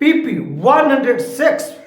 PP 106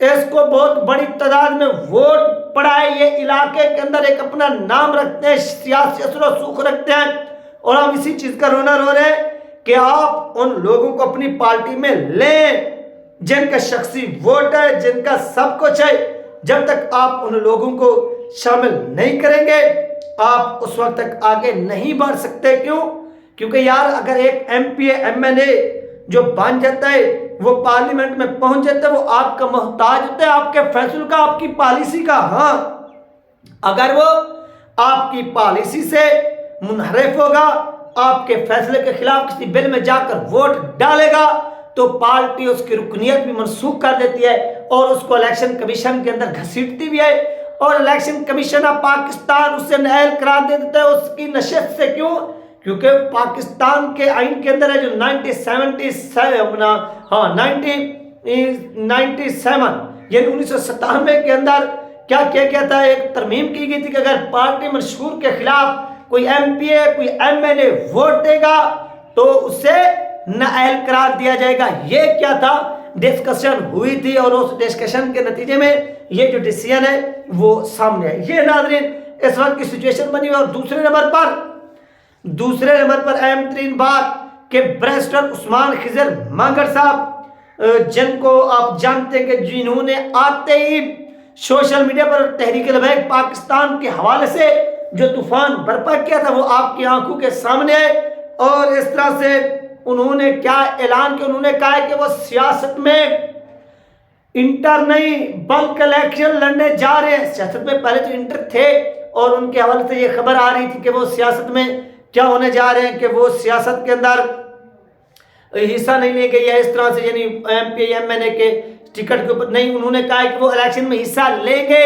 اس کو بہت بڑی تعداد میں ووٹ پڑا ہے، یہ علاقے کے اندر ایک اپنا نام رکھتے ہیں، سیاسی اثر و سوخ رکھتے ہیں، اور ہم اسی چیز کا رونا رو رہے ہیں کہ آپ ان لوگوں کو اپنی پارٹی میں لیں جن کا شخصی ووٹ ہے، جن کا سب کچھ ہے۔ جب تک آپ ان لوگوں کو شامل نہیں کریں گے آپ اس وقت تک آگے نہیں بڑھ سکتے۔ کیوں؟ کیونکہ یار اگر ایک ایم پی ایم این اے جو بن جاتا ہے، وہ پارلیمنٹ میں پہنچ جاتا ہے، وہ آپ کا محتاج ہوتا ہے، آپ کے فیصلوں کا، آپ کی پالیسی کا۔ ہاں اگر وہ آپ کی پالیسی سے منحرف ہوگا، آپ کے فیصلے کے خلاف کسی بل میں جا کر ووٹ ڈالے گا، تو پارٹی اس کی رکنیت بھی منسوخ کر دیتی ہے اور اس کو الیکشن کمیشن کے اندر گھسیٹتی بھی ہے، اور الیکشن کمیشن آف پاکستان اسے نااہل قرار دے دیتا ہے اس کی نشست سے۔ کیوں؟ کیونکہ پاکستان کے آئین کے اندر ہے جو 1997 کے اندر کیا کیا گیا تھا، ایک ترمیم کی گئی تھی کہ اگر پارٹی منشور کے خلاف کوئی ایم پی اے کوئی ایم ایل اے ووٹ دے گا تو اسے نااہل قرار دیا جائے گا۔ یہ کیا تھا، ڈسکشن ہوئی تھی، اور اس ڈسکشن کے نتیجے میں یہ جو ڈیسیژن ہے وہ سامنے ہے۔ یہ ناظرین اس وقت کی سچویشن بنی ہوئی۔ اور دوسرے نمبر پر اہم ترین بات کہ بیرسٹر عثمان خضر مانگڑ صاحب، جن کو آپ جانتے ہیں کہ جنہوں نے آتے ہی سوشل میڈیا پر تحریک لبیک پاکستان کے حوالے سے جو طوفان برپا کیا تھا وہ آپ کی آنکھوں کے سامنے ہے، اور اس طرح سے انہوں نے کیا اعلان کیا، انہوں نے کہا ہے کہ وہ سیاست میں انٹر نہیں بلکہ الیکشن لڑنے جا رہے ہیں۔ سیاست میں پہلے تو انٹر تھے، اور ان کے حوالے سے یہ خبر آ رہی تھی کہ وہ سیاست میں کیا ہونے جا رہے ہیں، کہ وہ سیاست کے اندر حصہ نہیں لیں گے، یا اس طرح سے یعنی ایم پی ایم این اے کے ٹکٹ کے اوپر نہیں۔ انہوں نے کہا ہے کہ وہ الیکشن میں حصہ لیں گے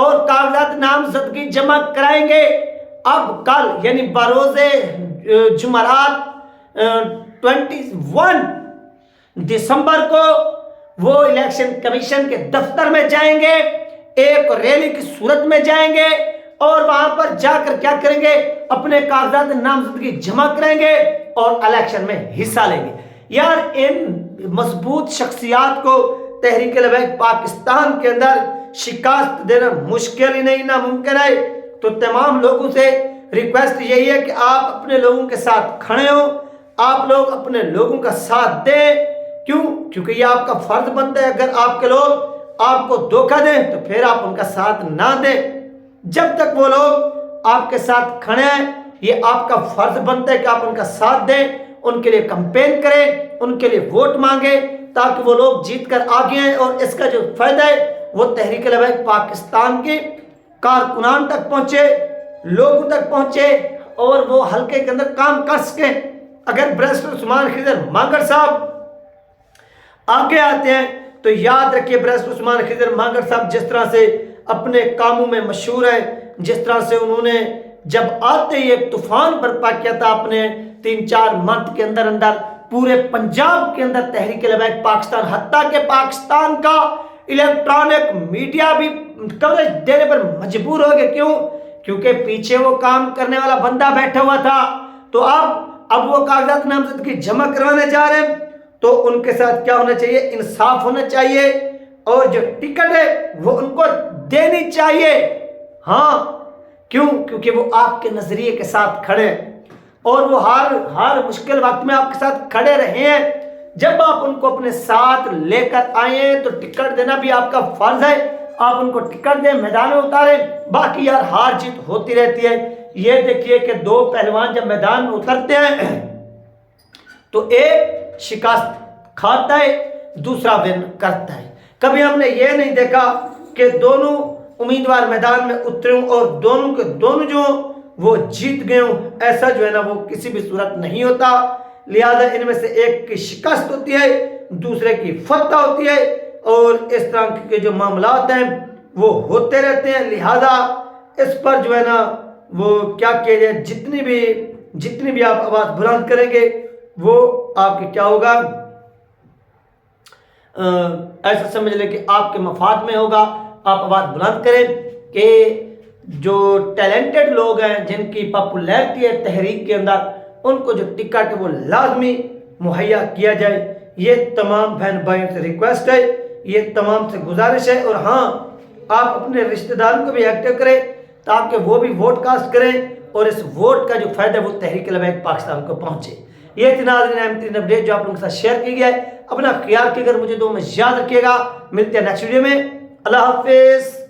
اور کاغذات نامزدگی جمع کرائیں گے۔ اب کل یعنی بروز جمعرات 21 دسمبر کو وہ الیکشن کمیشن کے دفتر میں جائیں گے، ایک ریلی کی صورت میں جائیں گے، اور وہاں پر جا کر کیا کریں گے، اپنے کاغذات نامزدگی جمع کریں گے اور الیکشن میں حصہ لیں گے۔ یار ان مضبوط شخصیات کو تحریک لبیک پاکستان کے اندر شکست دینا مشکل ہی نہیں، ناممکن ہے۔ تو تمام لوگوں سے ریکویسٹ یہی ہے کہ آپ اپنے لوگوں کے ساتھ کھڑے ہوں، آپ لوگ اپنے لوگوں کا ساتھ دیں۔ کیوں؟ کیونکہ یہ آپ کا فرض بنتا ہے۔ اگر آپ کے لوگ آپ کو دھوکہ دیں تو پھر آپ ان کا ساتھ نہ دیں۔ جب تک وہ لوگ آپ کے ساتھ کھڑے ہیں یہ آپ کا فرض بنتا ہے کہ آپ ان کا ساتھ دیں، ان کے لیے کمپین کریں، ان کے لیے ووٹ مانگیں، تاکہ وہ لوگ جیت کر آگے آئیں، اور اس کا جو فائدہ ہے وہ تحریک لبیک پاکستان کے کارکنان تک پہنچے، لوگوں تک پہنچے، اور وہ حلقے کے اندر کام کر سکیں۔ اگر بیرسٹر عثمان خضر مانگڑ صاحب آگے آتے ہیں تو یاد رکھیے بیرسٹر عثمان خضر مانگڑ صاحب جس طرح سے اپنے کاموں میں مشہور ہیں، جس طرح سے انہوں نے جب آتے ہی ایک طوفان برپا کیا تھا اپنے 3-4 منتھ کے اندر پورے پنجاب کے اندر تحریک لبیک پاکستان، حتیٰ کہ پاکستان کا الیکٹرانک میڈیا بھی کوریج دینے پر مجبور ہو گئے۔ کیوں؟ کیونکہ پیچھے وہ کام کرنے والا بندہ بیٹھا ہوا تھا۔ تو اب وہ کاغذات نامزدگی جمع کروانے جا رہے ہیں، تو ان کے ساتھ کیا ہونا چاہیے، انصاف ہونا چاہیے، اور جو ٹکٹ ہے وہ ان کو دینی چاہیے۔ ہاں کیوں؟ کیونکہ وہ آپ کے نظریے کے ساتھ کھڑے ہیں، اور وہ ہر مشکل وقت میں آپ کے ساتھ کھڑے رہے ہیں۔ جب آپ ان کو اپنے ساتھ لے کر آئیں تو ٹکٹ دینا بھی آپ کا فرض ہے، آپ ان کو ٹکٹ دیں، میدان میں اتاریں۔ باقی یار ہار جیت ہوتی رہتی ہے۔ یہ دیکھیے کہ 2 پہلوان جب میدان میں اترتے ہیں تو ایک شکست کھاتا ہے، دوسرا ون کرتا ہے۔ کبھی ہم نے یہ نہیں دیکھا کہ دونوں امیدوار میدان میں اترے ہوں اور دونوں کے دونوں جو وہ جیت گئے ہوں، ایسا جو ہے نا وہ کسی بھی صورت نہیں ہوتا۔ لہذا ان میں سے ایک کی شکست ہوتی ہے، دوسرے کی فتح ہوتی ہے، اور اس طرح کے جو معاملات ہیں وہ ہوتے رہتے ہیں۔ لہذا اس پر جو ہے نا وہ کیا کیا جائے، جتنی بھی آپ آواز بلند کریں گے وہ آپ کے کیا ہوگا، ایسا سمجھ لیں کہ آپ کے مفاد میں ہوگا۔ آپ آواز بلند کریں کہ جو ٹیلنٹڈ لوگ ہیں، جن کی پاپولیرٹی ہے تحریک کے اندر، ان کو جو ٹکٹ ہے وہ لازمی مہیا کیا جائے۔ یہ تمام بہن بھائیوں سے ریکویسٹ ہے یہ تمام سے گزارش ہے۔ اور ہاں، آپ اپنے رشتہ داروں کو بھی ایکٹیو کریں تاکہ وہ بھی ووٹ کاسٹ کریں اور اس ووٹ کا جو فائدہ ہے وہ تحریک لبیک پاکستان کو پہنچے۔ یہ تھی ناظرین اہم ترین اپڈیٹ جو آپ لوگوں کے ساتھ شیئر کی گیا ہے۔ اپنا خیال رکھیے گا، مجھے دعا میں یاد رکھیے گا۔ ملتے ہیں نیکسٹ ویڈیو میں۔ اللہ حافظ۔